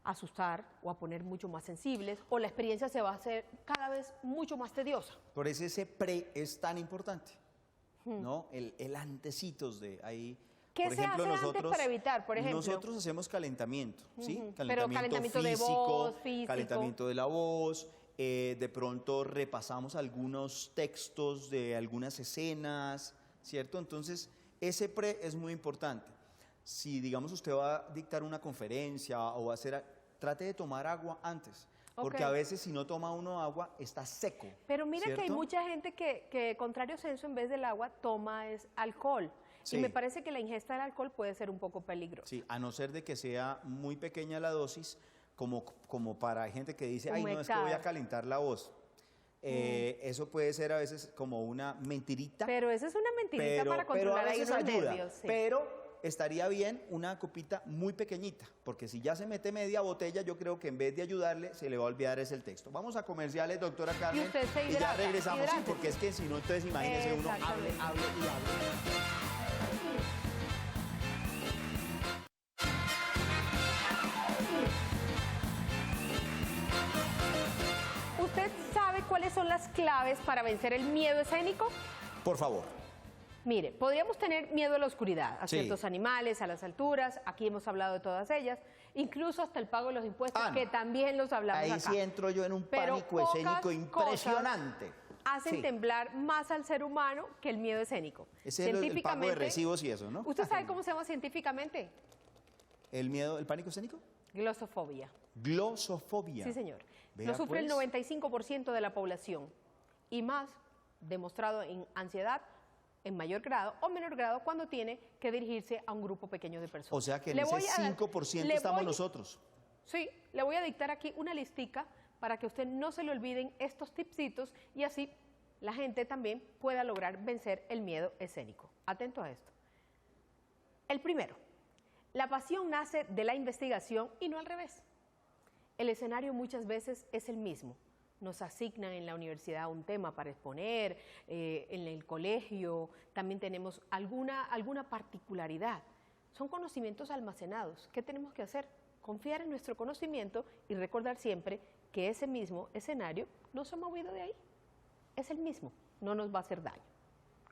a asustar o a poner mucho más sensibles, o la experiencia se va a hacer cada vez mucho más tediosa. Por eso ese pre es tan importante, ¿no? El antecitos de ahí. ¿Qué por se ejemplo, hace antes para evitar, por ejemplo? Nosotros hacemos calentamiento, ¿sí? Pero calentamiento físico, de voz, físico. calentamiento de la voz, de pronto repasamos algunos textos de algunas escenas, ¿cierto? Entonces, ese pre es muy importante. Si, digamos, usted va a dictar una conferencia o va a hacer, trate de tomar agua antes, porque a veces si no toma uno agua, está seco. Pero mira, ¿cierto? que hay mucha gente que contrario senso, en vez del agua, toma es alcohol. Sí. Y me parece que la ingesta del alcohol puede ser un poco peligrosa. Sí, a no ser de que sea muy pequeña la dosis, como para gente que dice, ay, no, es que voy a calentar la voz. Eso puede ser a veces como una mentirita. Pero esa es una mentirita para controlar ahí unos nervios. Sí. Pero estaría bien una copita muy pequeñita, porque si ya se mete media botella, yo creo que en vez de ayudarle, se le va a olvidar ese el texto. Vamos a comerciales, doctora Carmen, y usted se hidrata, y ya regresamos, sí, porque es que si no, entonces imagínese uno, hable y hable. ¿Usted sabe cuáles son las claves para vencer el miedo escénico? Por favor. Mire, podríamos tener miedo a la oscuridad, a Sí. ciertos animales, a las alturas, aquí hemos hablado de todas ellas, incluso hasta el pago de los impuestos, Ah, no. que también los hablamos Ahí acá. sí entro yo en un Pero pánico pocas escénico impresionante. cosas hacen Sí. temblar más al ser humano que el miedo escénico. Ese es el pago de recibos y eso, ¿no? ¿Usted sabe cómo se llama científicamente? ¿El miedo, el pánico escénico? Glosofobia. Glosofobia. Sí, señor. Vea, Lo sufre el pues. 95% de la población y más demostrado en ansiedad en mayor grado o menor grado cuando tiene que dirigirse a un grupo pequeño de personas. O sea que en Le ese voy a- 5% le estamos voy- nosotros. Sí, le voy a dictar aquí una listica para que usted no se le olviden estos tipsitos y así la gente también pueda lograr vencer el miedo escénico. Atento a esto. El primero, la pasión nace de la investigación y no al revés. El escenario muchas veces es el mismo. Nos asignan en la universidad un tema para exponer, en el colegio también tenemos alguna particularidad. Son conocimientos almacenados. ¿Qué tenemos que hacer? Confiar en nuestro conocimiento y recordar siempre que ese mismo escenario no se ha movido de ahí. Es el mismo, no nos va a hacer daño.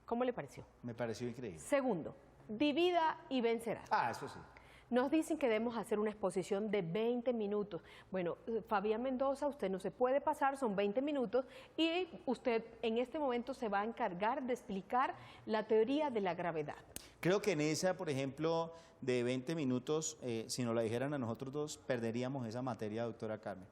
¿Cómo le pareció? Me pareció increíble. Segundo, divida y vencerá. Ah, eso sí. Nos dicen que debemos hacer una exposición de 20 minutos. Bueno, Fabián Mendoza, usted no se puede pasar, son 20 minutos y usted en este momento se va a encargar de explicar la teoría de la gravedad. Creo que en esa, por ejemplo, de 20 minutos, si nos la dijeran a nosotros dos, perderíamos esa materia, doctora Carmen.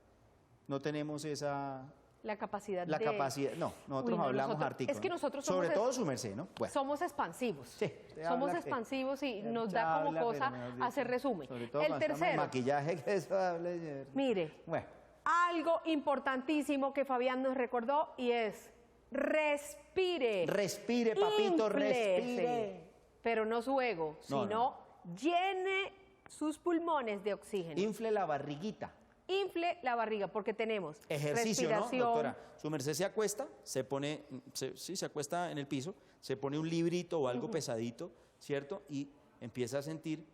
No tenemos esa... La capacidad La de... capacidad, no, nosotros Uy, no, hablamos nosotros- artículos. Es que nosotros somos... Sobre todo su merced, ¿no? Bueno. Somos expansivos. Sí, Somos habla que- expansivos y Usted nos da como habla, pero cosa mejor dicho, hacer resumen. Sobre todo El cuando estamos en tercero, maquillaje, que eso hable. mire, Bueno, algo importantísimo que Fabián nos recordó y es respire. respire, papito, Inflese. respire. Pero no su ego, No, sino llene sus pulmones de oxígeno. Infle la barriguita. Infle la barriga porque tenemos Ejercicio, ¿no, respiración. doctora? Su merced se acuesta, se pone, se acuesta en el piso, se pone un librito o algo pesadito, ¿cierto? Y empieza a sentir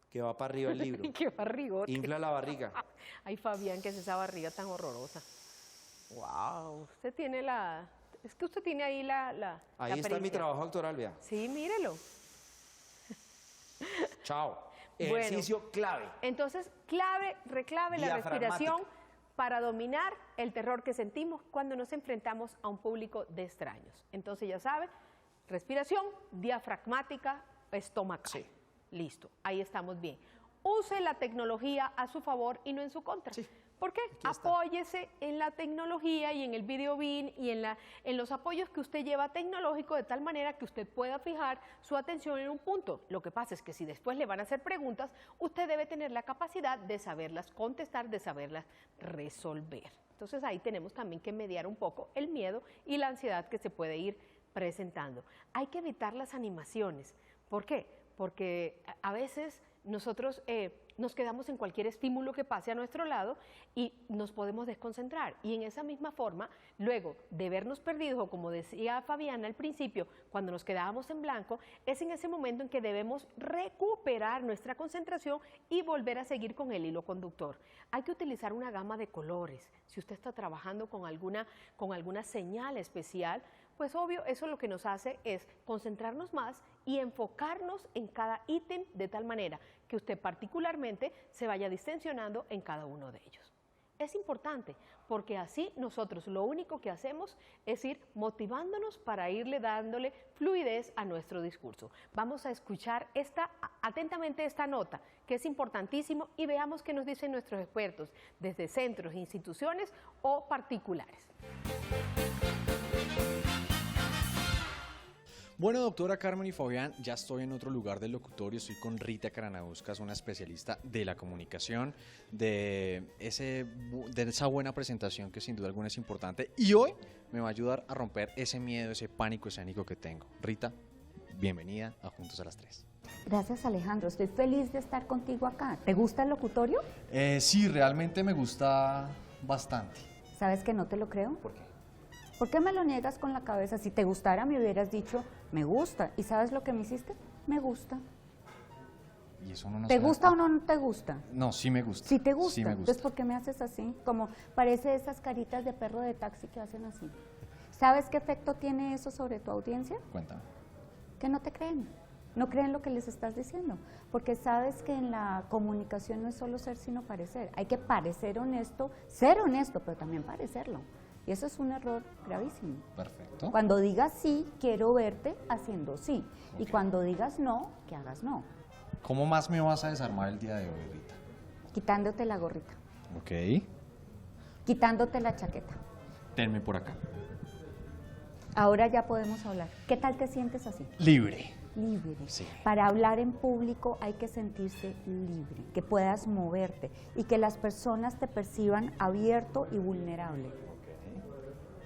que va para arriba el libro. ¡Qué barrigote! Infla la barriga. Ay, Fabián, ¿qué es esa barriga tan horrorosa? ¡Wow! Usted tiene la... Es que usted tiene ahí la Ahí está mi pericia. trabajo doctoral, vea. Sí, mírelo. Chao. Bueno. Ejercicio clave. Entonces, reclave la Diafragmática. respiración para dominar el terror que sentimos cuando nos enfrentamos a un público de extraños. Entonces, ya sabe, respiración diafragmática, estomacal. Listo, ahí estamos bien. Use la tecnología a su favor y no en su contra. ¿Por qué? Apóyese en la tecnología y en el video BIN y en los apoyos que usted lleva tecnológico de tal manera que usted pueda fijar su atención en un punto. Lo que pasa es que si después le van a hacer preguntas, usted debe tener la capacidad de saberlas contestar, de saberlas resolver. Entonces ahí tenemos también que mediar un poco el miedo y la ansiedad que se puede ir presentando. Hay que evitar las animaciones. ¿Por qué? Porque a veces nosotros nos quedamos en cualquier estímulo que pase a nuestro lado y nos podemos desconcentrar. Y en esa misma forma, luego de vernos perdidos, o como decía Fabiana al principio, cuando nos quedábamos en blanco, es en ese momento en que debemos recuperar nuestra concentración y volver a seguir con el hilo conductor. Hay que utilizar una gama de colores. Si usted está trabajando con alguna señal especial, pues obvio, eso lo que nos hace es concentrarnos más y enfocarnos en cada ítem de tal manera que usted particularmente se vaya distensionando en cada uno de ellos. Es importante porque así nosotros lo único que hacemos es ir motivándonos para irle dándole fluidez a nuestro discurso. Vamos a escuchar atentamente esta nota, que es importantísimo, y veamos qué nos dicen nuestros expertos desde centros, instituciones o particulares. Bueno, doctora Carmen y Fabián, ya estoy en otro lugar del locutorio, estoy con Rita Caranauskas, una especialista de la comunicación, de esa buena presentación que sin duda alguna es importante, y hoy me va a ayudar a romper ese miedo, ese pánico escénico que tengo. Rita, bienvenida a Juntos a las 3. Gracias, Alejandro, estoy feliz de estar contigo acá. ¿Te gusta el locutorio? Sí, realmente me gusta bastante. ¿Sabes que no te lo creo? ¿Por qué? ¿Por qué me lo niegas con la cabeza? Si te gustara me hubieras dicho, me gusta. ¿Y sabes lo que me hiciste? Me gusta. Y eso no ¿Te gusta o no te gusta? No, sí me gusta. Sí te gusta. Sí me gusta. Entonces, ¿por qué me haces así? Como parece esas caritas de perro de taxi que hacen así. ¿Sabes qué efecto tiene eso sobre tu audiencia? Cuéntame. Que no te creen, no creen lo que les estás diciendo, porque sabes que en la comunicación no es solo ser sino parecer, hay que parecer honesto, ser honesto, pero también parecerlo. Y eso es un error gravísimo. Perfecto. Cuando digas sí, quiero verte haciendo sí. Y cuando digas no, que hagas no. ¿Cómo más me vas a desarmar el día de hoy, Rita? Quitándote la gorrita, Ok. quitándote la chaqueta. Tenme por acá. Ahora ya podemos hablar. ¿Qué tal te sientes así? Libre. Libre. Sí. Para hablar en público hay que sentirse libre, que puedas moverte y que las personas te perciban abierto y vulnerable.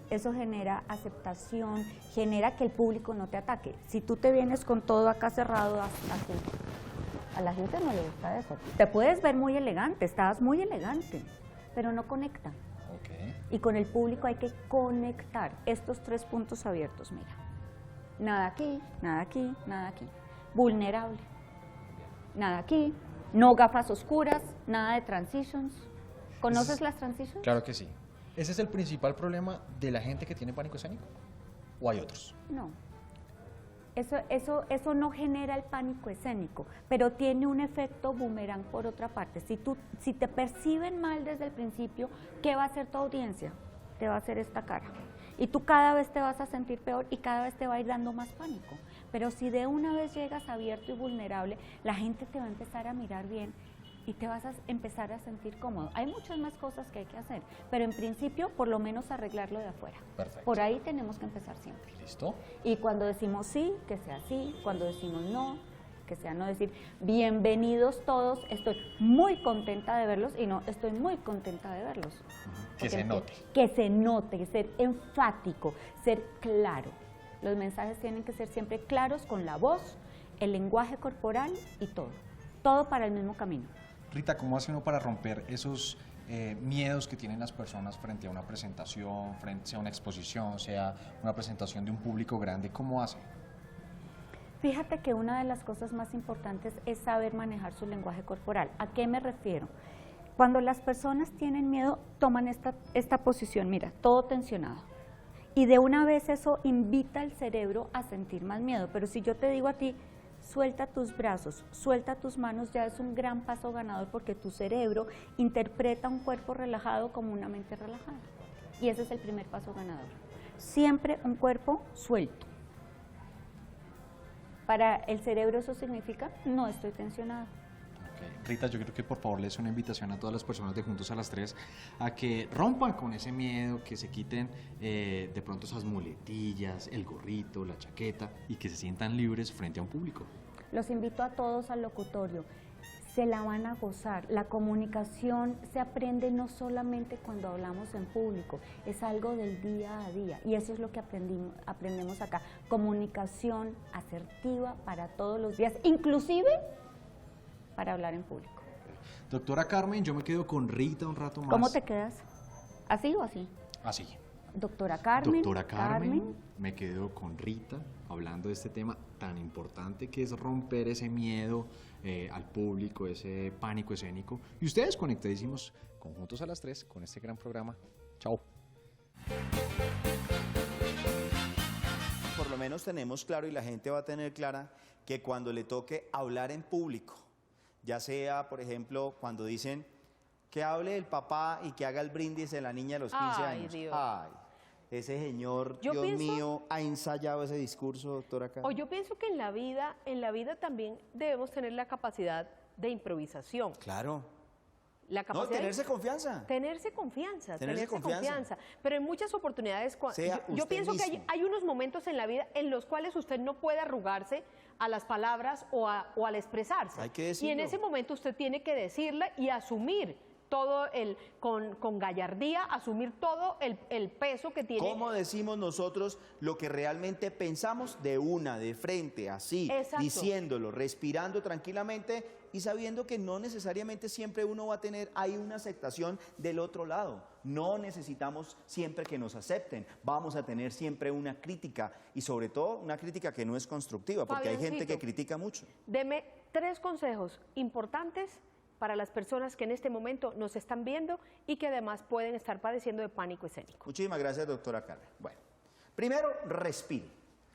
Eso genera aceptación, genera que el público no te ataque. Si tú te vienes con todo acá cerrado, a la gente no le gusta eso. Te puedes ver muy elegante, estás muy elegante, pero no conecta. Y con el público hay que conectar estos 3 puntos abiertos, mira. Nada aquí, nada aquí, nada aquí. Vulnerable. Nada aquí, no gafas oscuras, nada de transitions. ¿Conoces las transitions? Claro que sí. ¿Ese es el principal problema de la gente que tiene pánico escénico? ¿O hay otros? No. Eso no genera el pánico escénico, pero tiene un efecto boomerang por otra parte. Si te perciben mal desde el principio, ¿qué va a hacer tu audiencia? Te va a hacer esta cara. Y tú cada vez te vas a sentir peor y cada vez te va a ir dando más pánico. Pero si de una vez llegas abierto y vulnerable, la gente te va a empezar a mirar bien y te vas a empezar a sentir cómodo. Hay muchas más cosas que hay que hacer, pero en principio, por lo menos arreglarlo de afuera. Perfecto. Por ahí tenemos que empezar siempre. ¿Listo? Y cuando decimos sí, que sea sí, cuando decimos no, que sea no, decir bienvenidos todos, estoy muy contenta de verlos y no, estoy muy contenta de verlos. Que se note. Que se note, ser enfático, ser claro. Los mensajes tienen que ser siempre claros con la voz, el lenguaje corporal y todo para el mismo camino. Rita, ¿cómo hace uno para romper esos miedos que tienen las personas frente a una presentación, frente a una exposición, sea una presentación de un público grande? ¿Cómo hace? Fíjate que una de las cosas más importantes es saber manejar su lenguaje corporal. ¿A qué me refiero? Cuando las personas tienen miedo, toman esta posición, mira, todo tensionado. Y de una vez eso invita al cerebro a sentir más miedo. Pero si yo te digo a ti, suelta tus brazos, suelta tus manos, ya es un gran paso ganador porque tu cerebro interpreta un cuerpo relajado como una mente relajada. Y ese es el primer paso ganador. Siempre un cuerpo suelto. Para el cerebro eso significa no estoy tensionado. Rita, yo creo que por favor les una invitación a todas las personas de Juntos a las 3 a que rompan con ese miedo, que se quiten de pronto esas muletillas, el gorrito, la chaqueta y que se sientan libres frente a un público. Los invito a todos al locutorio, se la van a gozar. La comunicación se aprende no solamente cuando hablamos en público, es algo del día a día y eso es lo que aprendemos acá. Comunicación asertiva para todos los días, inclusive para hablar en público. Doctora Carmen, yo me quedo con Rita un rato más. ¿Cómo te quedas? ¿Así o así? Así. Doctora Carmen. Doctora Carmen, me quedo con Rita hablando de este tema tan importante que es romper ese miedo al público, ese pánico escénico. Y ustedes conectadísimos con Juntos a las 3 con este gran programa. Chao. Por lo menos tenemos claro y la gente va a tener clara que cuando le toque hablar en público, ya sea, por ejemplo, cuando dicen que hable el papá y que haga el brindis de la niña a los 15 años. Dios. Ay, ese señor, Dios mío, ha ensayado ese discurso, doctora Carmen. O yo pienso que en la vida también debemos tener la capacidad de improvisación. Claro. La capacidad tenerse confianza. Tenerse confianza. Pero en muchas oportunidades, yo pienso que hay unos momentos en la vida en los cuales usted no puede arrugarse a las palabras o al expresarse. Hay que decirlo. Y en ese momento usted tiene que decirla y asumir todo con gallardía, asumir todo el peso que tiene. ¿Cómo decimos nosotros lo que realmente pensamos de frente, así, Exacto. diciéndolo, respirando tranquilamente y sabiendo que no necesariamente siempre uno va a tener ahí una aceptación del otro lado? No necesitamos siempre que nos acepten, vamos a tener siempre una crítica y sobre todo una crítica que no es constructiva, porque hay gente que critica mucho. Deme 3 consejos importantes para las personas que en este momento nos están viendo y que además pueden estar padeciendo de pánico escénico. Muchísimas gracias, doctora Carmen. Bueno, Primero, respire.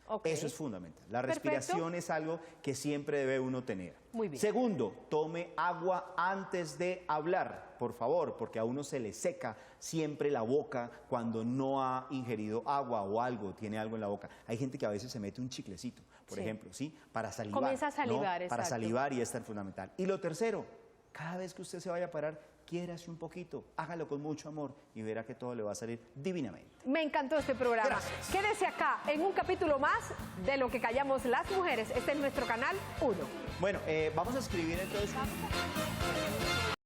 Ok. Eso es fundamental. La Perfecto. respiración es algo que siempre debe uno tener. Muy bien. Segundo, tome agua antes de hablar, por favor, porque a uno se le seca siempre la boca cuando no ha ingerido agua o algo, tiene algo en la boca. Hay gente que a veces se mete un chiclecito, por Sí. ejemplo, ¿sí? Para salivar. Comienza a salivar, ¿no? Para exacto. salivar y es tan fundamental. Y lo tercero, cada vez que usted se vaya a parar, quiérase un poquito, hágalo con mucho amor y verá que todo le va a salir divinamente. Me encantó este programa. Gracias. Quédese acá en un capítulo más de Lo que callamos las mujeres. Este es nuestro canal 1. Bueno, vamos a escribir entonces.